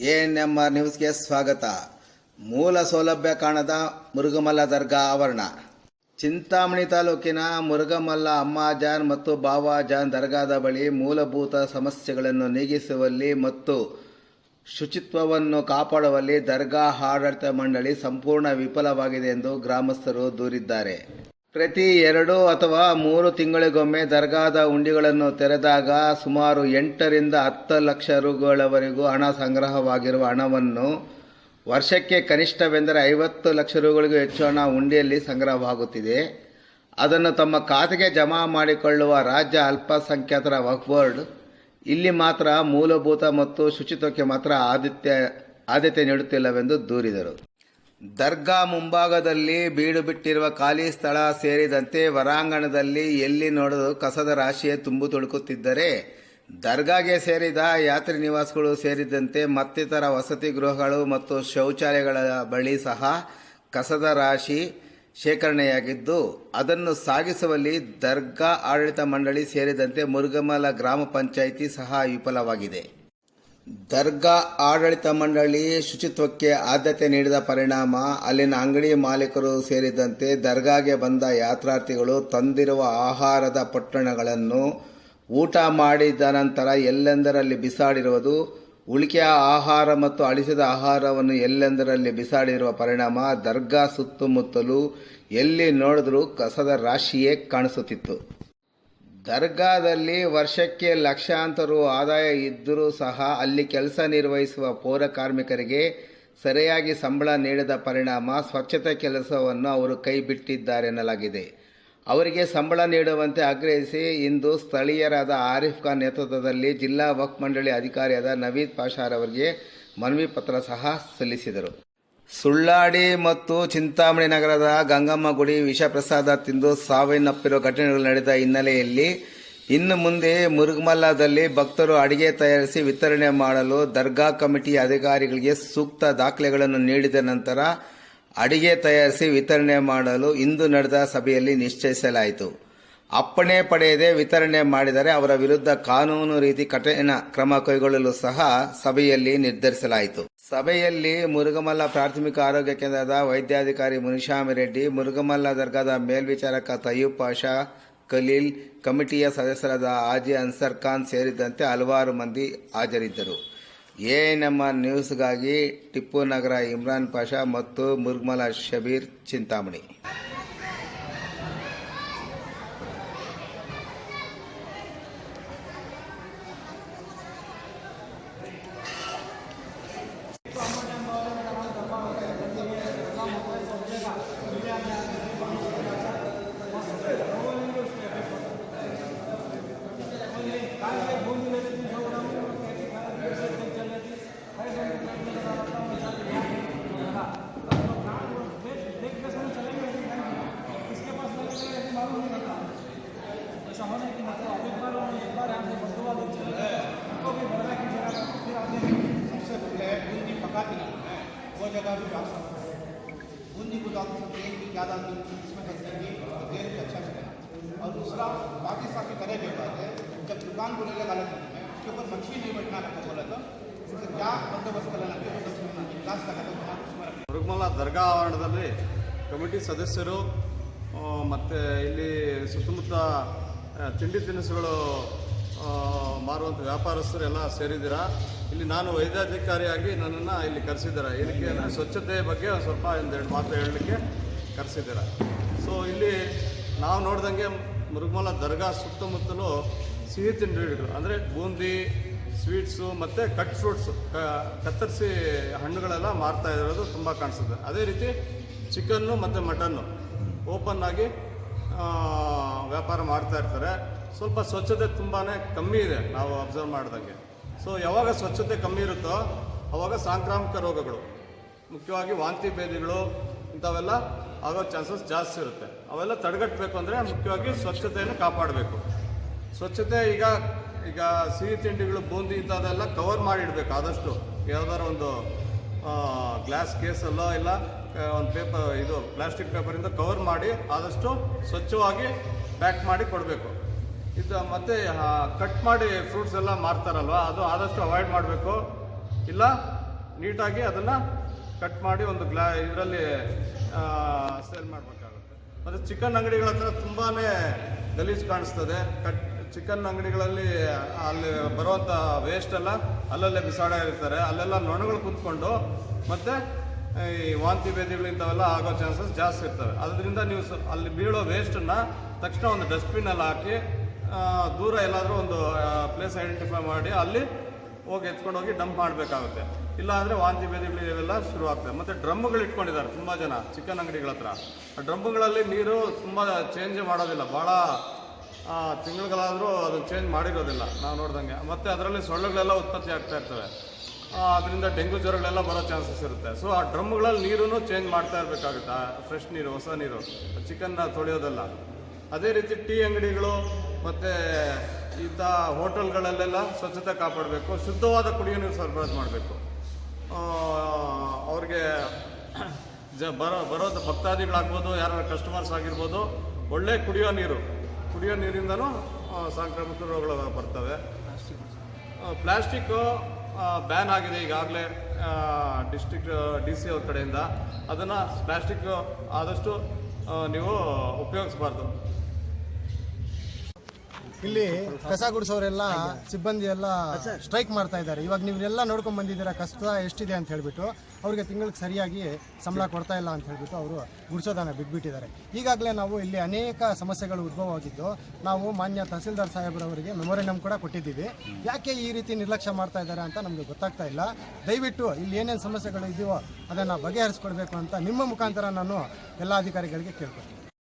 ANMR ನ್ಯೂಸ್ಗೆ ಸ್ವಾಗತ. ಮೂಲ ಸೌಲಭ್ಯ ಕಾಣದ ಮುರುಗಮಲ್ಲ ದರ್ಗಾ ಆವರಣ. ಚಿಂತಾಮಣಿ ತಾಲೂಕಿನ ಮುರುಗಮಲ್ಲ ಅಮ್ಮಾಜಾನ್ ಮತ್ತು ಬಾವಾಜಾನ್ ದರ್ಗಾದ ಬಳಿ ಮೂಲಭೂತ ಸಮಸ್ಯೆಗಳನ್ನು ನೀಗಿಸುವಲ್ಲಿ ಮತ್ತು ಶುಚಿತ್ವವನ್ನು ಕಾಪಾಡುವಲ್ಲಿ ದರ್ಗಾ ಆಡಳಿತ ಮಂಡಳಿ ಸಂಪೂರ್ಣ ವಿಫಲವಾಗಿದೆ ಎಂದು ಗ್ರಾಮಸ್ಥರು ದೂರಿದ್ದಾರೆ. ಪ್ರತಿ 2 ಅಥವಾ 3 ತಿಂಗಳಿಗೊಮ್ಮೆ ದರ್ಗಾದ ಹುಂಡಿಗಳನ್ನು ತೆರೆದಾಗ ಸುಮಾರು 8 ರಿಂದ 10 ಲಕ್ಷ ರುಗಳವರೆಗೂ ಹಣ ಸಂಗ್ರಹವಾಗಿರುವ ಹಣವನ್ನು ವರ್ಷಕ್ಕೆ ಕನಿಷ್ಠವೆಂದರೆ 50 ಲಕ್ಷ ರುಗಳಿಗೂ ಹೆಚ್ಚು ಹಣ ಹುಂಡಿಯಲ್ಲಿ ಸಂಗ್ರಹವಾಗುತ್ತಿದೆ. ಅದನ್ನು ತಮ್ಮ ಖಾತೆಗೆ ಜಮಾ ಮಾಡಿಕೊಳ್ಳುವ ರಾಜ್ಯ ಅಲ್ಪಸಂಖ್ಯಾತರ ವಕ್ಫ್ ಬೋರ್ಡ್ ಇಲ್ಲಿ ಮಾತ್ರ ಮೂಲಭೂತ ಮತ್ತು ಶುಚಿತ್ವಕ್ಕೆ ಮಾತ್ರ ಆದ್ಯತೆ ನೀಡುತ್ತಿಲ್ಲವೆಂದು ದೂರಿದರು. ದರ್ಗಾ ಮುಂಭಾಗದಲ್ಲಿ ಬೀಡು ಬಿಟ್ಟಿರುವ ಖಾಲಿ ಸ್ಥಳ ಸೇರಿದಂತೆ ಹೊರಾಂಗಣದಲ್ಲಿ ಎಲ್ಲಿ ನೋಡಿದರೂ ಕಸದ ರಾಶಿಯೇ ತುಂಬು ತುಳುಕುತ್ತಿದ್ದರೆ ದರ್ಗಾಗೆ ಸೇರಿದ ಯಾತ್ರಿ ನಿವಾಸಗಳು ಸೇರಿದಂತೆ ಮತ್ತಿತರ ವಸತಿ ಗೃಹಗಳು ಮತ್ತು ಶೌಚಾಲಯಗಳ ಬಳಿ ಸಹ ಕಸದ ರಾಶಿ ಶೇಖರಣೆಯಾಗಿದ್ದು ಅದನ್ನು ಸಾಗಿಸುವಲ್ಲಿ ದರ್ಗಾ ಆಡಳಿತ ಮಂಡಳಿ ಸೇರಿದಂತೆ ಮುರುಗಮಲ್ಲ ಗ್ರಾಮ ಪಂಚಾಯಿತಿ ಸಹ ವಿಫಲವಾಗಿದೆ. ದರ್ಗಾ ಆಡಳಿತ ಮಂಡಳಿ ಶುಚಿತ್ವಕ್ಕೆ ಆದ್ಯತೆ ನೀಡಿದ ಪರಿಣಾಮ ಅಲ್ಲಿನ ಅಂಗಡಿ ಮಾಲೀಕರು ಸೇರಿದಂತೆ ದರ್ಗಾಗೆ ಬಂದ ಯಾತ್ರಾರ್ಥಿಗಳು ತಂದಿರುವ ಆಹಾರದ ಪೊಟ್ಟಣಗಳನ್ನು ಊಟ ಮಾಡಿದ ನಂತರ ಎಲ್ಲೆಂದರಲ್ಲಿ ಬಿಸಾಡಿರುವುದು, ಉಳಿಕೆಯ ಆಹಾರ ಮತ್ತು ಅಳಿಸಿದ ಆಹಾರವನ್ನು ಎಲ್ಲೆಂದರಲ್ಲಿ ಬಿಸಾಡಿರುವ ಪರಿಣಾಮ ದರ್ಗಾ ಸುತ್ತಮುತ್ತಲೂ ಎಲ್ಲಿ ನೋಡಿದ್ರೂ ಕಸದ ರಾಶಿಯೇ ಕಾಣಿಸುತ್ತಿತ್ತು. ದರ್ಗಾದಲ್ಲಿ ವರ್ಷಕ್ಕೆ ಲಕ್ಷಾಂತರ ರು ಆದಾಯ ಇದ್ದರೂ ಸಹ ಅಲ್ಲಿ ಕೆಲಸ ನಿರ್ವಹಿಸುವ ಪೌರ ಕಾರ್ಮಿಕರಿಗೆ ಸರಿಯಾಗಿ ಸಂಬಳ ನೀಡದ ಪರಿಣಾಮ ಸ್ವಚ್ಛತೆ ಕೆಲಸವನ್ನು ಅವರು ಕೈ ಬಿಟ್ಟಿದ್ದಾರೆನ್ನಲಾಗಿದೆ. ಅವರಿಗೆ ಸಂಬಳ ನೀಡುವಂತೆ ಆಗ್ರಹಿಸಿ ಇಂದು ಸ್ಥಳೀಯರಾದ ಆರಿಫ್ ಖಾನ್ ನೇತೃತ್ವದಲ್ಲಿ ಜಿಲ್ಲಾ ವಕ್ಫ್ ಮಂಡಳಿ ಅಧಿಕಾರಿಯಾದ ನವೀದ್ ಪಾಷಾರವರಿಗೆ ಮನವಿ ಪತ್ರ ಸಹ ಸಲ್ಲಿಸಿದರು. ಸುಳ್ಳಾಡಿ ಮತ್ತು ಚಿಂತಾಮಣಿ ನಗರದ ಗಂಗಮ್ಮ ಗುಡಿ ವಿಷಪ್ರಸಾದ ತಿಂದು ಸಾವನ್ನಪ್ಪಿರುವ ಘಟನೆಗಳು ನಡೆದ ಹಿನ್ನೆಲೆಯಲ್ಲಿ ಇನ್ನು ಮುಂದೆ ಮುರುಗಮಲ್ಲದಲ್ಲಿ ಭಕ್ತರು ಅಡಿಗೆ ತಯಾರಿಸಿ ವಿತರಣೆ ಮಾಡಲು ದರ್ಗಾ ಕಮಿಟಿಯ ಅಧಿಕಾರಿಗಳಿಗೆ ಸೂಕ್ತ ದಾಖಲೆಗಳನ್ನು ನೀಡಿದ ನಂತರ ಅಡಿಗೆ ತಯಾರಿಸಿ ವಿತರಣೆ ಮಾಡಲು ಇಂದು ನಡೆದ ಸಭೆಯಲ್ಲಿ ನಿಶ್ಚಯಿಸಲಾಯಿತು. ಅಪ್ಪಣೆ ಪಡೆಯದೆ ವಿತರಣೆ ಮಾಡಿದರೆ ಅವರ ವಿರುದ್ಧ ಕಾನೂನು ರೀತಿ ಕಠಿಣ ಕ್ರಮ ಕೈಗೊಳ್ಳಲು ಸಹ ಸಭೆಯಲ್ಲಿ ನಿರ್ಧರಿಸಲಾಯಿತು. ಸಭೆಯಲ್ಲಿ ಮುರುಗಮಲ್ಲ ಪ್ರಾಥಮಿಕ ಆರೋಗ್ಯ ಕೇಂದ್ರದ ವೈದ್ಯಾಧಿಕಾರಿ ಮುನಿಶಾಮಿ ರೆಡ್ಡಿ, ಮುರುಗಮಲ್ಲ ದರ್ಗಾದ ಮೇಲ್ವಿಚಾರಕ ತಯ್ಯೂಬ್ ಪಾಷಾ, ಖಲೀಲ್, ಕಮಿಟಿಯ ಸದಸ್ಯರಾದ ಹಾಜಿ ಅನ್ಸರ್ ಖಾನ್ ಸೇರಿದಂತೆ ಹಲವಾರು ಮಂದಿ ಹಾಜರಿದ್ದರು. ANMR ನ್ಯೂಸ್ಗಾಗಿ ಟಿಪ್ಪು ನಗರ ಇಮ್ರಾನ್ ಪಾಷಾ ಮತ್ತು ಮುರುಗಮಲ್ಲ ಶಬೀರ್, ಚಿಂತಾಮಣಿ. वो जगह भी जा सकते हैं. बूंदी को डाल सकते हैं कि ज़्यादा इसमें खरीदेंगे तो देर भी अच्छा चलेगा. और दूसरा बाकी साफी करे जो बात है, जब दुकान को ले लगा लेते हैं उसके ऊपर मछली नहीं बैठना लगता बोला तो उससे क्या बंदोबस्त करना क्लास का ಮುರುಗಮಲ್ಲ ದರ್ಗಾ ಆವರಣದಲ್ಲಿ ಕಮಿಟಿ ಸದಸ್ಯರು ಮತ್ತು ಇಲ್ಲಿ ಸುತ್ತಮುತ್ತ ತಿಂಡಿ ತಿನಿಸುಗಳು ಮಾರುವಂಥ ವ್ಯಾಪಾರಸ್ಥರು ಎಲ್ಲ ಸೇರಿದ್ದೀರಾ. ಇಲ್ಲಿ ನಾನು ವೈದ್ಯಾಧಿಕಾರಿಯಾಗಿ ನನ್ನನ್ನು ಇಲ್ಲಿ ಕರೆಸಿದ್ದಾರೆ. ಇದಕ್ಕೆ ಸ್ವಚ್ಛತೆ ಬಗ್ಗೆ ಸ್ವಲ್ಪ 1-2 ಮಾತು ಹೇಳಲಿಕ್ಕೆ ಕರೆಸಿದ್ದೀರಾ. ಸೊ ಇಲ್ಲಿ ನಾವು ನೋಡ್ದಂಗೆ ಮುರುಗಮಲ್ಲ ದರ್ಗಾ ಸುತ್ತಮುತ್ತಲೂ ಸಿಹಿ ತಿಂಡಿಗಳು ಅಂದರೆ ಬೂಂದಿ, ಸ್ವೀಟ್ಸು ಮತ್ತು ಕಟ್ ಫ್ರೂಟ್ಸು, ಕತ್ತರಿಸಿ ಹಣ್ಣುಗಳೆಲ್ಲ ಮಾರ್ತಾ ಇರೋದು ತುಂಬ ಕಾಣಿಸುತ್ತೆ. ಅದೇ ರೀತಿ ಚಿಕನ್ನು ಮತ್ತು ಮಟನ್ನು ಓಪನ್ ಆಗಿ ವ್ಯಾಪಾರ ಮಾಡ್ತಾ ಇರ್ತಾರೆ. ಸ್ವಲ್ಪ ಸ್ವಚ್ಛತೆ ತುಂಬಾ ಕಮ್ಮಿ ಇದೆ ನಾವು ಅಬ್ಸರ್ವ್ ಮಾಡಿದಂಗೆ. ಸೊ ಯಾವಾಗ ಸ್ವಚ್ಛತೆ ಕಮ್ಮಿ ಇರುತ್ತೋ ಆವಾಗ ಸಾಂಕ್ರಾಮಿಕ ರೋಗಗಳು, ಮುಖ್ಯವಾಗಿ ವಾಂತಿ ಭೇದಿಗಳು ಇಂಥವೆಲ್ಲ ಆಗೋ ಚಾನ್ಸಸ್ ಜಾಸ್ತಿ ಇರುತ್ತೆ. ಅವೆಲ್ಲ ತಡೆಗಟ್ಟಬೇಕು ಅಂದರೆ ಮುಖ್ಯವಾಗಿ ಸ್ವಚ್ಛತೆಯನ್ನು ಕಾಪಾಡಬೇಕು. ಸ್ವಚ್ಛತೆ ಈಗ ಸಿಹಿ ತಿಂಡಿಗಳು, ಬೂಂದಿ ಇಂಥದ್ದೆಲ್ಲ ಕವರ್ ಮಾಡಿಡಬೇಕು. ಆದಷ್ಟು ಯಾವುದಾದ್ರು ಒಂದು ಗ್ಲಾಸ್ ಕೇಸಲ್ಲೋ ಇಲ್ಲ ಒಂದು ಪ್ಲಾಸ್ಟಿಕ್ ಪೇಪರಿಂದ ಕವರ್ ಮಾಡಿ ಆದಷ್ಟು ಸ್ವಚ್ಛವಾಗಿ ಪ್ಯಾಕ್ ಮಾಡಿ ಕೊಡಬೇಕು. ಇದು ಮತ್ತು ಕಟ್ ಮಾಡಿ ಫ್ರೂಟ್ಸ್ ಎಲ್ಲ ಮಾರ್ತಾರಲ್ವ, ಅದು ಆದಷ್ಟು ಅವಾಯ್ಡ್ ಮಾಡಬೇಕು. ಇಲ್ಲ ನೀಟಾಗಿ ಅದನ್ನು ಕಟ್ ಮಾಡಿ ಒಂದು ಇದರಲ್ಲಿ ಸೇಲ್ ಮಾಡಬೇಕಾಗುತ್ತೆ. ಮತ್ತು ಚಿಕನ್ ಅಂಗಡಿಗಳ ಹತ್ರ ತುಂಬಾ ಗಲೀಜು ಕಾಣಿಸ್ತದೆ. ಚಿಕನ್ ಅಂಗಡಿಗಳಲ್ಲಿ ಅಲ್ಲಿ ಬರುವಂಥ ವೇಸ್ಟ್ ಎಲ್ಲ ಅಲ್ಲಲ್ಲೇ ಬಿಸಾಡ ಇರ್ತಾರೆ. ಅಲ್ಲೆಲ್ಲ ನೊಣಗಳು ಕುಂತ್ಕೊಂಡು ಮತ್ತು ಈ ವಾಂತಿ ಭೇದಿಗಳು ಇಂಥವೆಲ್ಲ ಆಗೋ ಚಾನ್ಸಸ್ ಜಾಸ್ತಿ ಇರ್ತವೆ. ಅದರಿಂದ ನೀವು ಅಲ್ಲಿ ಬೀಳೋ ವೇಸ್ಟನ್ನು ತಕ್ಷಣ ಒಂದು ಡಸ್ಟ್ಬಿನಲ್ಲಿ ಹಾಕಿ ದೂರ ಎಲ್ಲಾದರೂ ಒಂದು ಪ್ಲೇಸ್ ಐಡೆಂಟಿಫೈ ಮಾಡಿ ಅಲ್ಲಿ ಹೋಗಿ ಎತ್ಕೊಂಡು ಹೋಗಿ ಡಂಪ್ ಮಾಡಬೇಕಾಗುತ್ತೆ. ಇಲ್ಲ ಅಂದರೆ ವಾಂತಿ ಭೇದಿಗಳು ಇವೆಲ್ಲ ಶುರು ಆಗ್ತದೆ. ಮತ್ತು ಡ್ರಮ್ಗಳು ಇಟ್ಕೊಂಡಿದ್ದಾರೆ ತುಂಬ ಜನ ಚಿಕನ್ ಅಂಗಡಿಗಳ ಹತ್ರ. ಆ ಡ್ರಮ್ಗಳಲ್ಲಿ ನೀರು ತುಂಬ ಚೇಂಜ್ ಮಾಡೋದಿಲ್ಲ, ಭಾಳ ತಿಂಗಳುಗಳಾದರೂ ಅದನ್ನು ಚೇಂಜ್ ಮಾಡಿರೋದಿಲ್ಲ ನಾವು ನೋಡ್ದಂಗೆ. ಮತ್ತು ಅದರಲ್ಲಿ ಸೊಳ್ಳೆಗಳೆಲ್ಲ ಉತ್ಪತ್ತಿ ಆಗ್ತಾ ಇರ್ತವೆ. ಅದರಿಂದ ಡೆಂಗು ಜ್ವರಗಳೆಲ್ಲ ಬರೋ ಚಾನ್ಸಸ್ ಇರುತ್ತೆ. ಸೊ ಆ ಡ್ರಮ್ಗಳಲ್ಲಿ ನೀರೂ ಚೇಂಜ್ ಮಾಡ್ತಾ ಇರಬೇಕಾಗುತ್ತೆ, ಫ್ರೆಶ್ ನೀರು, ಹೊಸ ನೀರು, ಚಿಕನ್ನ ತೊಳೆಯೋದೆಲ್ಲ. ಅದೇ ರೀತಿ ಟೀ ಅಂಗಡಿಗಳು ಮತ್ತು ಇಂಥ ಹೋಟೆಲ್ಗಳಲ್ಲೆಲ್ಲ ಸ್ವಚ್ಛತೆ ಕಾಪಾಡಬೇಕು. ಶುದ್ಧವಾದ ಕುಡಿಯೋ ನೀರು ಸರಬರಾಜು ಮಾಡಬೇಕು. ಅವ್ರಿಗೆ ಬರೋದು ಭಕ್ತಾದಿಗಳಾಗ್ಬೋದು, ಯಾರು ಕಸ್ಟಮರ್ಸ್ ಆಗಿರ್ಬೋದು, ಒಳ್ಳೆ ಕುಡಿಯೋ ನೀರಿಂದನೂ ಸಾಂಕ್ರಾಮಿಕ ರೋಗಗಳು ಬರ್ತವೆ. ಪ್ಲಾಸ್ಟಿಕ್ಕು ಬ್ಯಾನ್ ಆಗಿದೆ ಈಗಾಗಲೇ DC ಅವ್ರ ಕಡೆಯಿಂದ. ಅದನ್ನು ಪ್ಲಾಸ್ಟಿಕ್ ಆದಷ್ಟು ನೀವು ಉಪಯೋಗಿಸಬಾರ್ದು. ಇಲ್ಲಿ ಕಸ ಗುಡಿಸೋರೆಲ್ಲ ಸಿಬ್ಬಂದಿ ಎಲ್ಲ ಸ್ಟ್ರೈಕ್ ಮಾಡ್ತಾ ಇದ್ದಾರೆ. ಇವಾಗ ನೀವೆಲ್ಲ ನೋಡ್ಕೊಂಡು ಬಂದಿದ್ದೀರಾ ಕಷ್ಟ ಎಷ್ಟಿದೆ ಅಂತ ಹೇಳ್ಬಿಟ್ಟು. ಅವ್ರಿಗೆ ತಿಂಗಳಿಗೆ ಸರಿಯಾಗಿ ಸಂಬಳ ಕೊಡ್ತಾ ಇಲ್ಲ ಅಂತ ಹೇಳ್ಬಿಟ್ಟು ಅವರು ಗುಡಿಸೋದನ್ನು ಬಿಟ್ಬಿಟ್ಟಿದ್ದಾರೆ. ಈಗಾಗಲೇ ನಾವು ಇಲ್ಲಿ ಅನೇಕ ಸಮಸ್ಯೆಗಳು ಉದ್ಭವ ಆಗಿದ್ದು ನಾವು ಮಾನ್ಯ ತಹಸೀಲ್ದಾರ್ ಸಾಹೇಬ್ರವರಿಗೆ ಮೆಮೊರಂಡಮ್ ಕೂಡ ಕೊಟ್ಟಿದ್ದೀವಿ. ಯಾಕೆ ಈ ರೀತಿ ನಿರ್ಲಕ್ಷ್ಯ ಮಾಡ್ತಾ ಇದ್ದಾರೆ ಅಂತ ನಮಗೆ ಗೊತ್ತಾಗ್ತಾ ಇಲ್ಲ. ದಯವಿಟ್ಟು ಇಲ್ಲಿ ಏನೇನು ಸಮಸ್ಯೆಗಳು ಇದೆಯೋ ಅದನ್ನು ಬಗೆಹರಿಸ್ಕೊಡ್ಬೇಕು ಅಂತ ನಿಮ್ಮ ಮುಖಾಂತರ ನಾನು ಎಲ್ಲ ಅಧಿಕಾರಿಗಳಿಗೆ ಕೇಳ್ಕೊತೀನಿ.